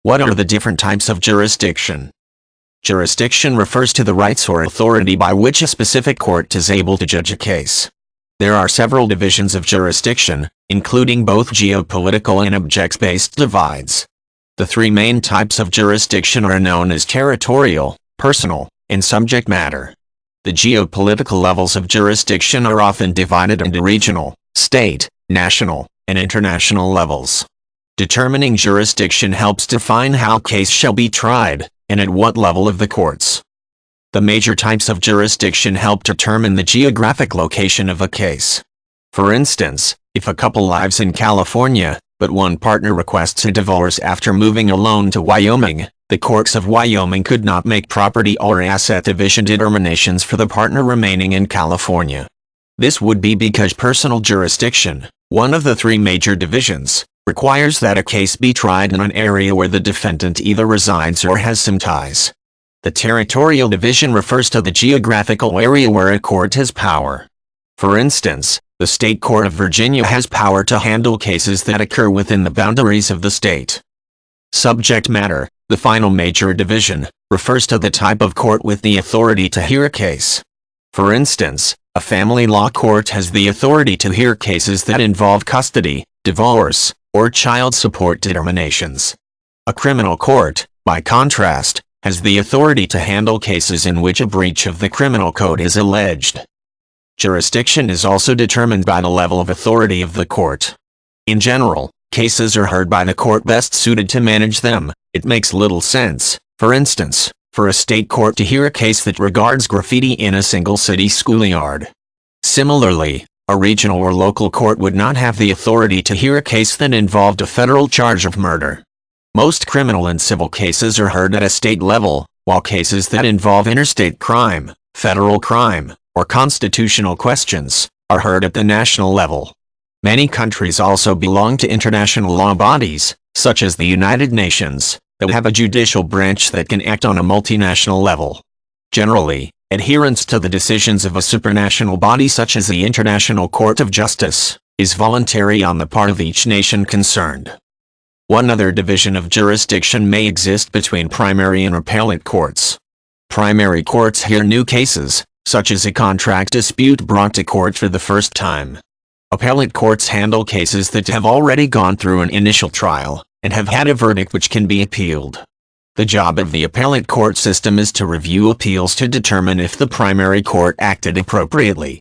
What are the different types of jurisdiction? Jurisdiction refers to the rights or authority by which a specific court is able to judge a case. There are several divisions of jurisdiction, including both geopolitical and objects-based divides. The three main types of jurisdiction are known as territorial, personal, and subject matter. The geopolitical levels of jurisdiction are often divided into regional, state, national, and international levels. Determining jurisdiction helps define how a case shall be tried, and at what level of the courts. The major types of jurisdiction help determine the geographic location of a case. For instance, if a couple lives in California, but one partner requests a divorce after moving alone to Wyoming, the courts of Wyoming could not make property or asset division determinations for the partner remaining in California. This would be because personal jurisdiction, one of the three major divisions, requires that a case be tried in an area where the defendant either resides or has some ties. The territorial division refers to the geographical area where a court has power. For instance, the State Court of Virginia has power to handle cases that occur within the boundaries of the state. Subject matter, the final major division, refers to the type of court with the authority to hear a case. For instance, a family law court has the authority to hear cases that involve custody, divorce, or child support determinations. A criminal court, by contrast, has the authority to handle cases in which a breach of the criminal code is alleged. Jurisdiction is also determined by the level of authority of the court. In general, cases are heard by the court best suited to manage them. It makes little sense, for instance, for a state court to hear a case that regards graffiti in a single city schoolyard. Similarly, a regional or local court would not have the authority to hear a case that involved a federal charge of murder. Most criminal and civil cases are heard at a state level, while cases that involve interstate crime, federal crime, or constitutional questions are heard at the national level. Many countries also belong to international law bodies, such as the United Nations, that have a judicial branch that can act on a multinational level. Generally, adherence to the decisions of a supranational body such as the International Court of Justice is voluntary on the part of each nation concerned. One other division of jurisdiction may exist between primary and appellate courts. Primary courts hear new cases, such as a contract dispute brought to court for the first time. Appellate courts handle cases that have already gone through an initial trial and have had a verdict which can be appealed. The job of the appellate court system is to review appeals to determine if the primary court acted appropriately.